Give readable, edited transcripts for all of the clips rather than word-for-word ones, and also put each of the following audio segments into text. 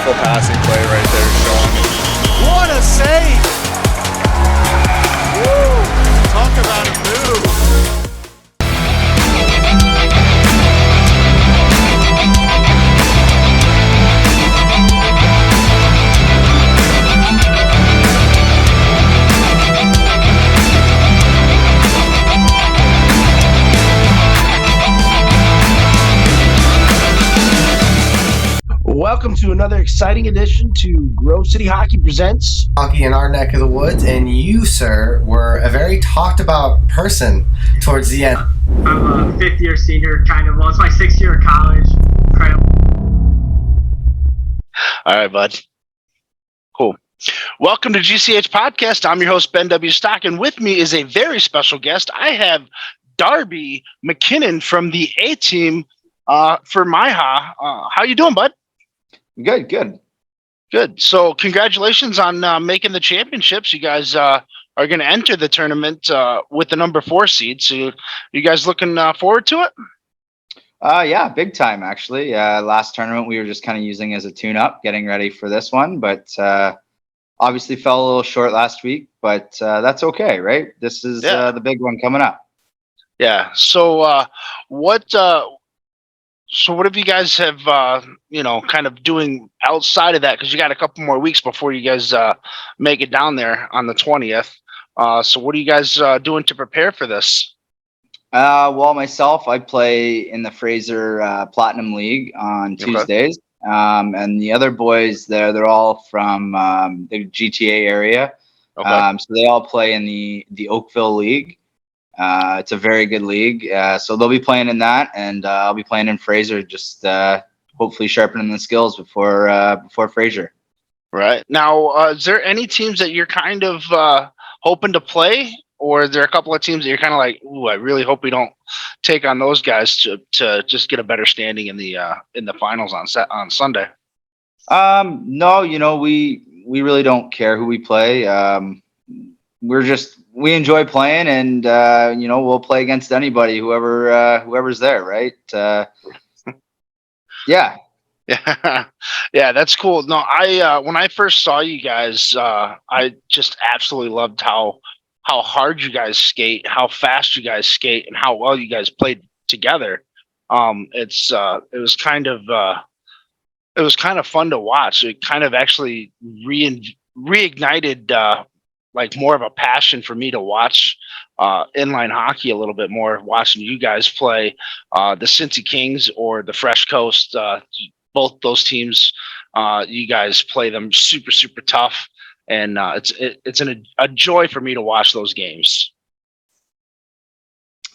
beautiful passing play right there, Sean. What a save! Woo! Talk about a move. Welcome to another exciting edition to Grove City Hockey Presents Hockey in our neck of the woods, and you, sir, were a very talked about person towards the end. I'm a fifth-year senior, well, it's my 6th year of college. All right, bud. Cool. Welcome to GCH Podcast. I'm your host, Ben W. Stock, and with me is a very special guest. I have Darby McKinnon from the A team for MIHA. How you doing, bud? Good. So congratulations on making the championships. You guys are going to enter the tournament with the number 4 seed. So you guys looking forward to it? Yeah, big time, actually. Last tournament, we were just kind of using as a tune-up, getting ready for this one. But obviously fell a little short last week. But that's okay, right? This is the big one coming up. Yeah. So what have you guys have, kind of doing outside of that? Because you got a couple more weeks before you guys make it down there on the 20th. So what are you guys doing to prepare for this? Well, myself, I play in the Fraser Platinum League on Tuesdays. And the other boys there, they're all from the GTA area. Okay. So they all play in the Oakville League. It's a very good league. So they'll be playing in that, and I'll be playing in Fraser, just hopefully sharpening the skills before Fraser. Right. Now, is there any teams that you're kind of hoping to play, or is there a couple of teams that you're kind of like, ooh, I really hope we don't take on those guys to just get a better standing in the finals on Sunday? No, we really don't care who we play. We enjoy playing, and we'll play against anybody, whoever's there, right? Yeah. Yeah, that's cool. No, I when I first saw you guys, I just absolutely loved how hard you guys skate, how fast you guys skate, and how well you guys played together. It was kind of fun to watch. It kind of actually reignited like more of a passion for me to watch inline hockey a little bit more, watching you guys play the Cincy Kings or the Fresh Coast. Both those teams, you guys play them super, super tough. And it's a joy for me to watch those games.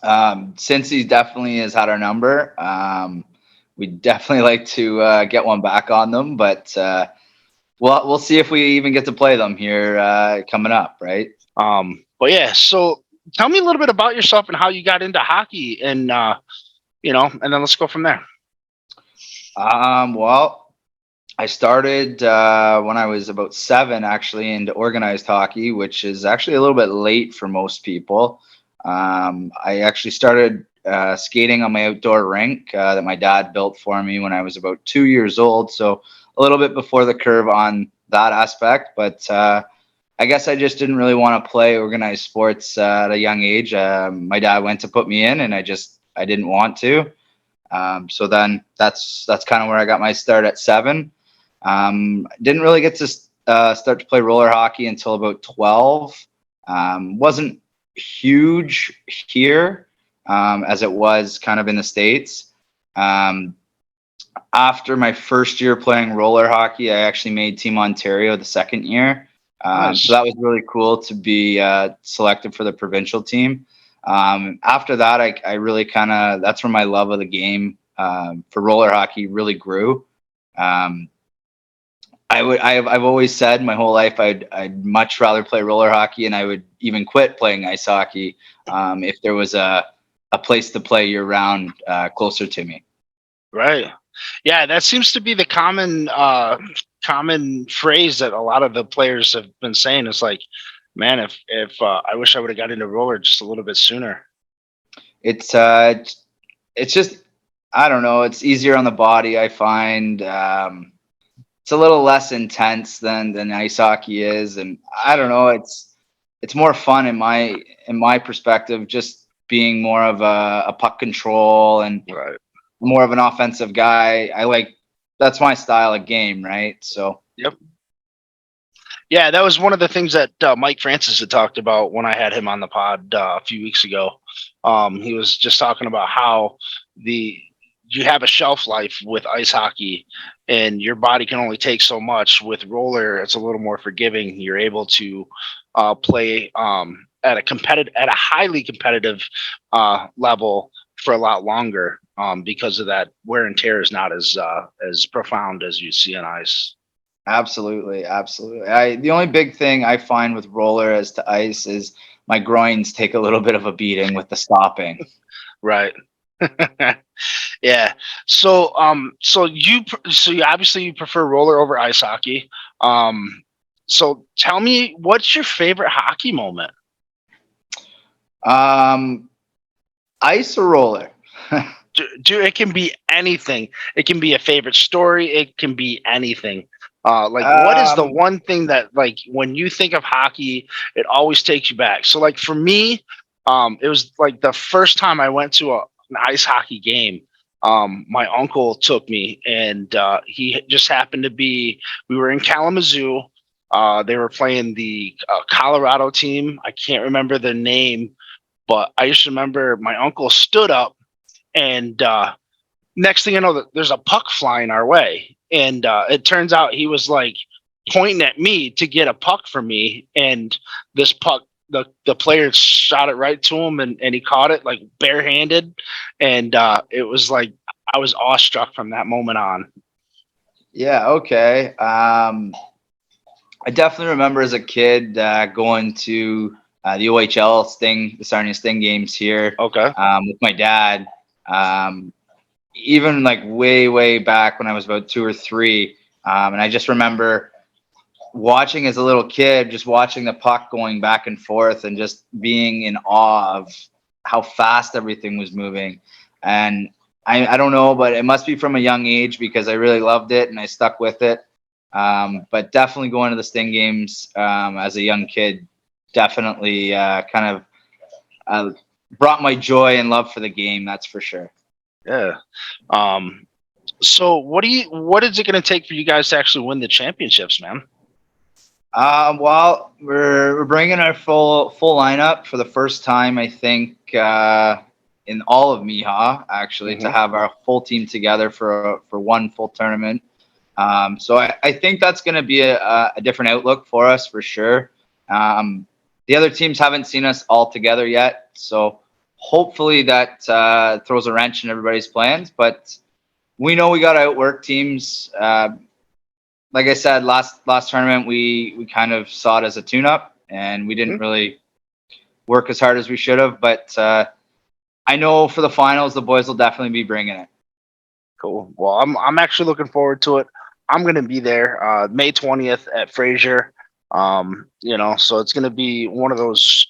Cincy definitely has had our number. We'd definitely like to get one back on them, but we'll see if we even get to play them here coming up, right? But yeah, so tell me a little bit about yourself and how you got into hockey, and and then let's go from there. Well, I started when I was about 7, actually, into organized hockey, which is actually a little bit late for most people. I actually started skating on my outdoor rink that my dad built for me when I was about 2 years old. So a little bit before the curve on that aspect, but I guess I just didn't really want to play organized sports at a young age. My dad went to put me in, and I didn't want to. So then that's kind of where I got my start at 7. Didn't really get to start to play roller hockey until about 12. Wasn't huge here as it was kind of in the States. After my first year playing roller hockey, I actually made Team Ontario the second year. Nice. So that was really cool to be selected for the provincial team. After that, I really that's where my love of the game for roller hockey really grew. I've always said my whole life I'd much rather play roller hockey, and I would even quit playing ice hockey if there was a place to play year round closer to me. Right. Yeah, that seems to be the common phrase that a lot of the players have been saying. It's like, man, if I wish I would have got into roller just a little bit sooner. It's just, I don't know. It's easier on the body, I find. it's a little less intense than ice hockey is, and I don't know, it's more fun in my perspective, just being more of a puck control and Right. more of an offensive guy. That's my style of game, right? So Yep. Yeah, that was one of the things that Mike Francis had talked about when I had him on the pod a few weeks ago. He was just talking about how you have a shelf life with ice hockey, and your body can only take so much. With roller, it's a little more forgiving. You're able to play at a highly competitive level for a lot longer because of that wear and tear is not as profound as you see on ice. absolutely, absolutely. The only big thing I find with roller as to ice is my groins take a little bit of a beating with the stopping. Right. Yeah. So obviously you prefer roller over ice hockey. So tell me, what's your favorite hockey moment? Ice or roller? It can be anything. It can be a favorite story. It can be anything. Like, what is the Um, one thing that, like, when you think of hockey, it always takes you back? So, like, for me, it was like the first time I went to an ice hockey game. My uncle took me, and he just happened to be. We were in Kalamazoo. They were playing the Colorado team. I can't remember the name, but I just remember my uncle stood up, and next thing I know, there's a puck flying our way, and it turns out he was like pointing at me to get a puck for me, and this puck, the player shot it right to him, and he caught it like barehanded, and it was like I was awestruck from that moment on. yeah, okay. I definitely remember as a kid going to the OHL the Sarnia Sting games here Okay. with my dad. Even like way back when I was about 2 or 3, and I just remember watching as a little kid, just watching the puck going back and forth, and just being in awe of how fast everything was moving. And I don't know, but it must be from a young age because I really loved it and I stuck with it. But definitely going to the Sting games as a young kid definitely kind of brought my joy and love for the game. That's for sure. Yeah. So what is it going to take for you guys to actually win the championships, man? Well, we're bringing our full lineup for the first time, I think, in all of MIHA, actually, to have our full team together for one full tournament. So I think that's going to be a different outlook for us for sure. The other teams haven't seen us all together yet, so hopefully that throws a wrench in everybody's plans. But we know we got to outwork teams. Like I said, last tournament, we kind of saw it as a tune-up, and we didn't really work as hard as we should have. But I know for the finals, the boys will definitely be bringing it. Cool. Well, I'm actually looking forward to it. I'm going to be there May 20th at Fraser. So it's going to be one of those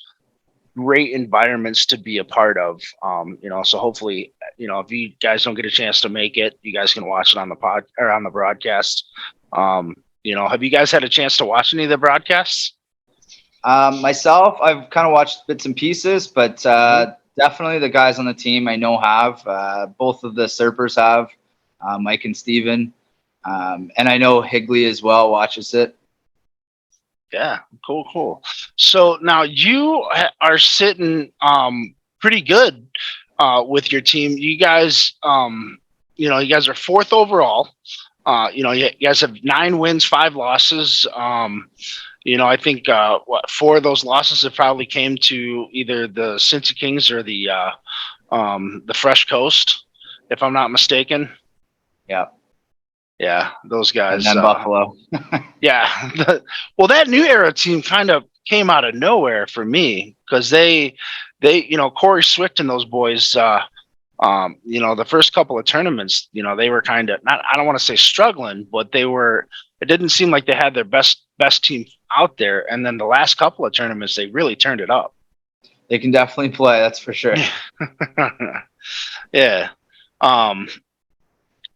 great environments to be a part of. So hopefully, if you guys don't get a chance to make it, you guys can watch it on the pod or on the broadcast. Have you guys had a chance to watch any of the broadcasts? Myself, I've kind of watched bits and pieces, but definitely the guys on the team I know have. Both of the Serpers have, Mike and Steven. And I know Higley as well watches it. Yeah, cool. So now you are sitting pretty good with your team. You guys, you guys are 4th overall. You guys have 9 wins, 5 losses. I think 4 of those losses have probably came to either the Cincy Kings or the Fresh Coast, if I'm not mistaken. Yeah. Yeah, those guys. And then Buffalo. Yeah. Well, that New Era team kind of came out of nowhere for me because they Corey Swift and those boys, the first couple of tournaments, they were kind of I don't want to say struggling, but it didn't seem like they had their best team out there. And then the last couple of tournaments, they really turned it up. They can definitely play. That's for sure. Yeah.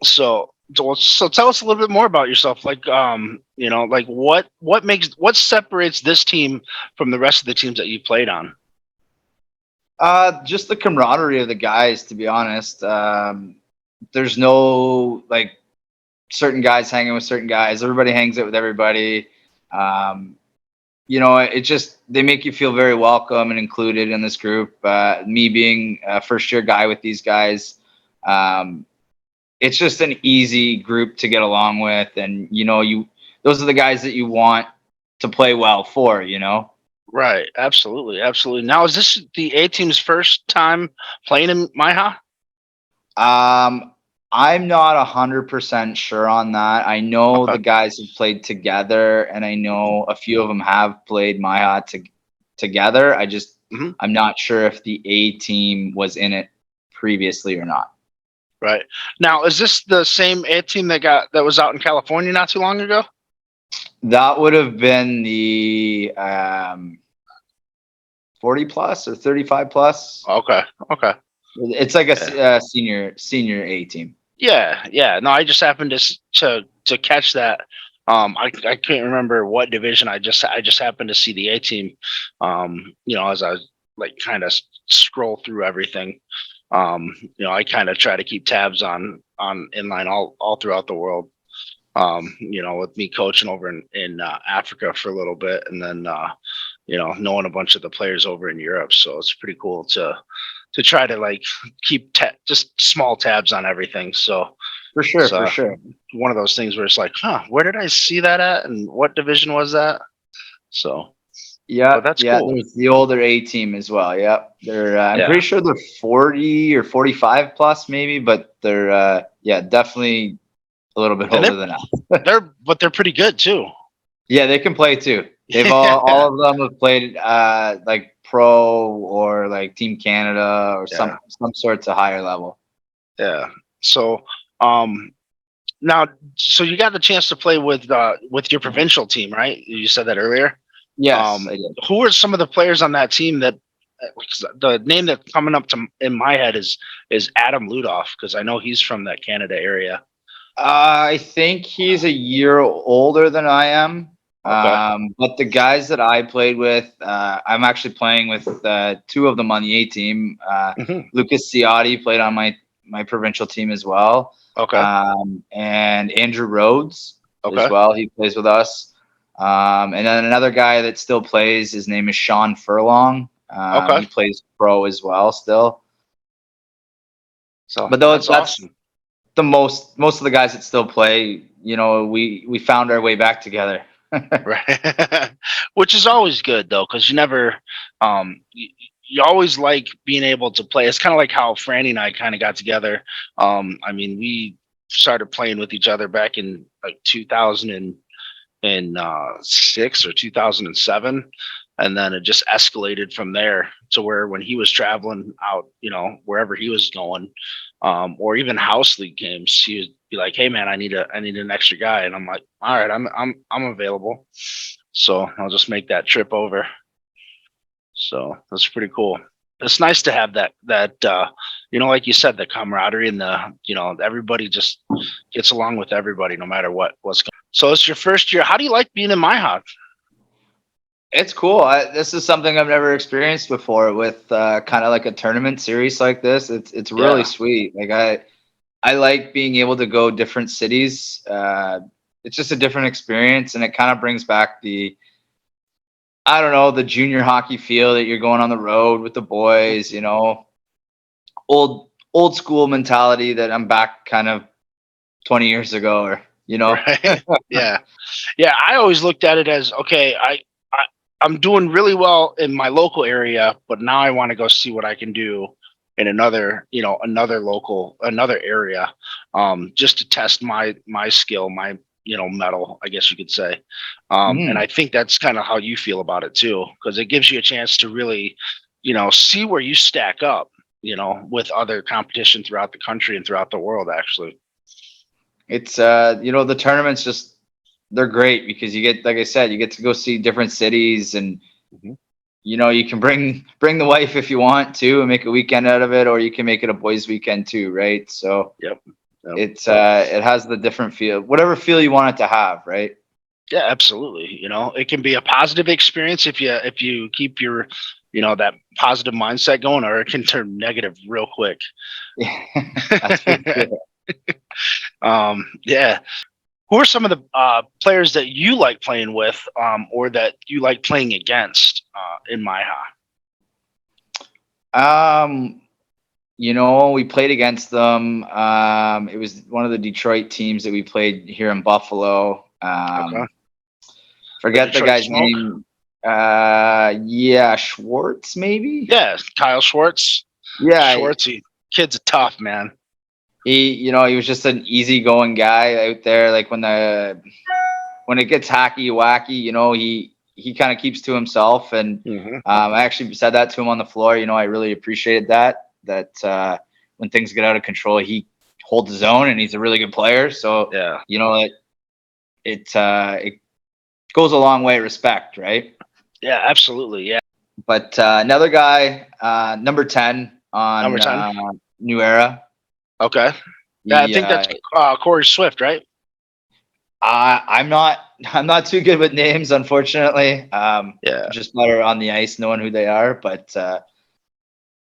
So So tell us a little bit more about yourself. Like, like what separates this team from the rest of the teams that you played on? Just the camaraderie of the guys, to be honest. There's no like certain guys hanging with certain guys. Everybody hangs out with everybody. It just, they make you feel very welcome and included in this group. Me being a first year guy with these guys, it's just an easy group to get along with. And, those are the guys that you want to play well for, Right. Absolutely. Absolutely. Now, is this the A team's first time playing in MIHA? I'm not 100% sure on that. I know Okay. the guys have played together, and I know a few of them have played MIHA together. I'm not sure if the A team was in it previously or not. Right. Now, is this the same A team that was out in California not too long ago? That would have been the 40 plus or 35 plus. Okay. Okay. It's like a senior A team. Yeah. Yeah. No, I just happened to catch that. I can't remember what division. I just happened to see the A team. As I like kind of scroll through everything. I kind of try to keep tabs on inline all throughout the world. With me coaching over in Africa for a little bit, and then knowing a bunch of the players over in Europe. So it's pretty cool to try to like keep just small tabs on everything. So for sure, one of those things where it's like, where did I see that at, and what division was that? So yeah, that's cool. There's the older A team as well. They're I'm pretty sure they're 40 or 45 plus maybe, but they're definitely a little bit older than us. They're pretty good too. Yeah, they can play too. They've all of them have played like pro or like Team Canada or some sorts of higher level. Yeah. So now, so you got the chance to play with your provincial team, right? You said that earlier. Yes, I did. Who are some of the players on that team that the name that's coming up in my head is Adam Ludoff, because I know he's from that Canada area. I think he's a year older than I am. Okay. But the guys that I played with, I'm actually playing with two of them on the A team. Lucas Ciotti played on my provincial team as well. Okay. And Andrew Rhodes as well. He plays with us. And then another guy that still plays, his name is Sean Furlong. He plays pro as well still. So, but that's awesome. The most of the guys that still play, we found our way back together. Right. Which is always good though, because you never, you always like being able to play. It's kind of like how Franny and I kind of got together. We started playing with each other back in like 2006 or 2007, and then it just escalated from there to where when he was traveling out, wherever he was going, or even house league games, he would be like, "Hey man, I need an extra guy," and I'm like, "All right, I'm available." So I'll just make that trip over. So that's pretty cool. It's nice to have that like you said, the camaraderie and everybody just gets along with everybody no matter what's going on. So it's your first year. How do you like being in MIHA? It's cool. This is something I've never experienced before with kind of like a tournament series like this. It's really sweet. Like I like being able to go different cities. It's just a different experience, and it kind of brings back the junior hockey feel that you're going on the road with the boys, old school mentality that I'm back kind of 20 years ago, or Right? Yeah. I always looked at it as, okay, I'm doing really well in my local area, but now I want to go see what I can do in another area, just to test my skill, my metal, I guess you could say. And I think that's kind of how you feel about it too, because it gives you a chance to really, see where you stack up, with other competition throughout the country and throughout the world, actually. It's the tournaments just, they're great because you get, like I said, you get to go see different cities, and you can bring the wife if you want to and make a weekend out of it, or you can make it a boys' weekend too, right? So yep. it has the different feel, whatever feel you want it to have, right? Yeah, absolutely. It can be a positive experience if you keep your, that positive mindset going, or it can turn negative real quick. That's for sure. Yeah. Who are some of the players that you like playing with, or that you like playing against in MIHA? We played against them. It was one of the Detroit teams that we played here in Buffalo. Okay. Forget the Detroit guy's Smoke? name. Yeah, Schwartz, maybe. Yeah, Kyle Schwartz. Yeah, Schwartzy. Kid's a tough man. he was just an easygoing guy out there. Like when it gets hacky wacky, he kind of keeps to himself. And I actually said that to him on the floor. I really appreciated that when things get out of control, he holds his own, and he's a really good player. So Yeah. it goes a long way. Respect, right? Yeah, absolutely. Yeah. But another guy, number 10 on Number 10. New Era. Okay. Yeah, I think that's Corey Swift, right? I'm not too good with names, unfortunately. Yeah. Just better on the ice, knowing who they are. But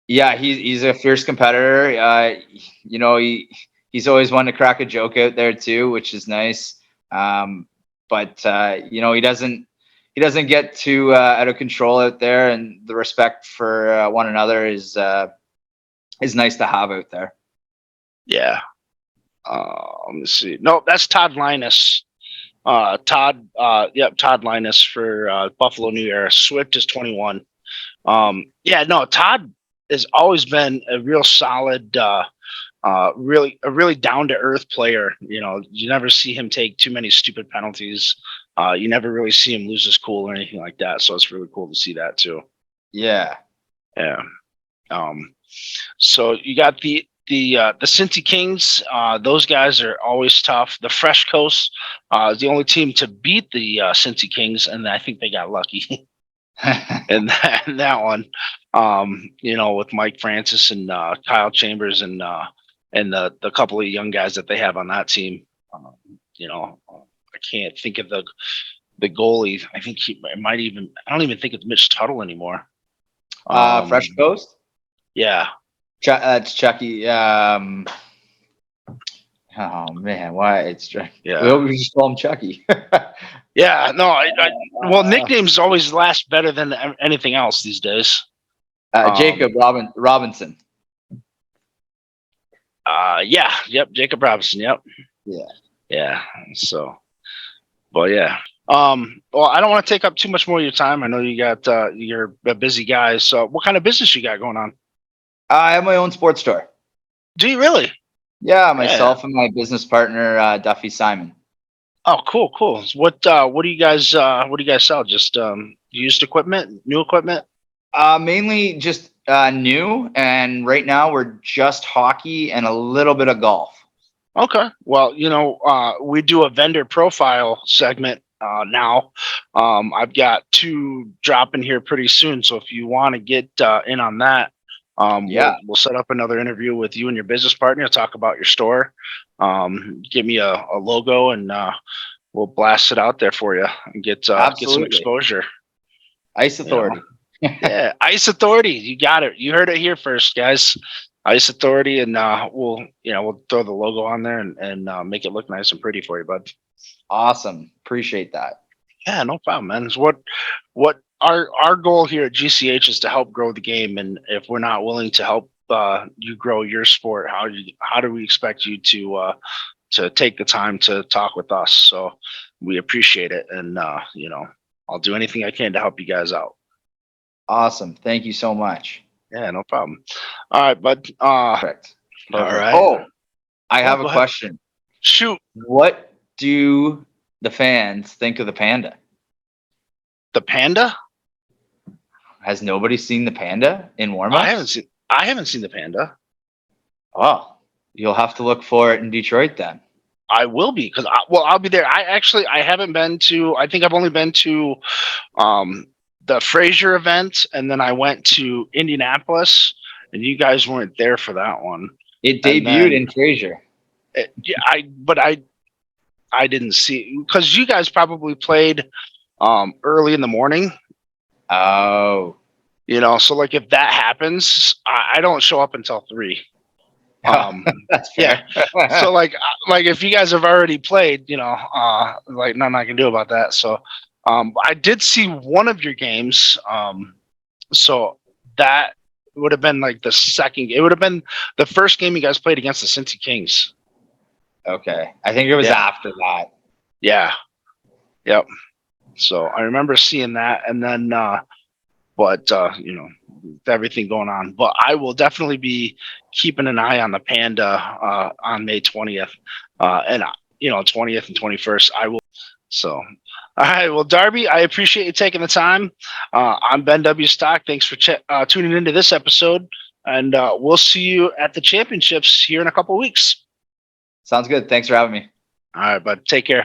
yeah, he's a fierce competitor. He's always wanted to crack a joke out there too, which is nice. But he doesn't get too out of control out there, and the respect for one another is nice to have out there. Yeah. Let me see. No, that's Todd Linus. Todd Linus for Buffalo New Era. Swift is 21. Todd has always been a real solid, really down to earth player. You never see him take too many stupid penalties. You never really see him lose his cool or anything like that. So it's really cool to see that too. Yeah. Yeah. So you got the Cincy Kings. Those guys are always tough. The Fresh Coast is the only team to beat the Cincy Kings, and I think they got lucky in that one. With Mike Francis and Kyle Chambers and the couple of young guys that they have on that team. I can't think of the goalie. I think I don't even think it's Mitch Tuttle anymore. Fresh Coast. Yeah. It's Chucky. Oh man, why it's Yeah. we just call him Chucky. Yeah, no, well, nicknames always last better than anything else these days. Jacob Robinson. Jacob Robinson. Yep. Yeah. So, but yeah. Well, I don't want to take up too much more of your time. I know you're a busy guy. So, what kind of business you got going on? I have my own sports store. Do you really? Yeah, myself and my business partner, Duffy Simon. Oh, cool. What do you guys sell? Just used equipment, new equipment? Mainly just new, and right now we're just hockey and a little bit of golf. Okay. Well, we do a vendor profile segment now. I've got 2 dropping here pretty soon. So if you want to get in on that, we'll set up another interview with you and your business partner, talk about your store, give me a logo, and we'll blast it out there for you and get some exposure. Ice Authority. Yeah, Ice Authority. You got it. You heard it here first, guys. Ice Authority, and we'll throw the logo on there and make it look nice and pretty for you, bud. Awesome. Appreciate that. Yeah, no problem, man. It's what our goal here at GCH is to help grow the game, and if we're not willing to help you grow your sport, how do we expect you to take the time to talk with us? So we appreciate it, and I'll do anything I can to help you guys out. Awesome. Thank you so much. Yeah, no problem. All right, bud. Perfect. All right. Oh, I have a go question. ahead. Shoot. What do the fans think of the Panda? The Panda? Has nobody seen the Panda in warm-ups? I haven't seen the Panda. Oh, you'll have to look for it in Detroit then. I will be, because I'll be there. I haven't been to. I think I've only been to the Fraser event, and then I went to Indianapolis, and you guys weren't there for that one. It debuted in Fraser. Yeah, I didn't see, because you guys probably played early in the morning. Oh, So like if that happens, I don't show up until 3. that's fair. So like if you guys have already played, like nothing I can do about that. So I did see one of your games. So that would have been like the second. It would have been the first game you guys played against the Cincy Kings. Okay, I think it was Yeah. after that. Yeah. Yep. So I remember seeing that, and then, but everything going on. But I will definitely be keeping an eye on the Panda on May 20th, and 20th and 21st. I will. So, all right. Well, Darby, I appreciate you taking the time. I'm Ben W. Stock. Thanks for tuning into this episode, and we'll see you at the championships here in a couple of weeks. Sounds good. Thanks for having me. All right, bud. Take care.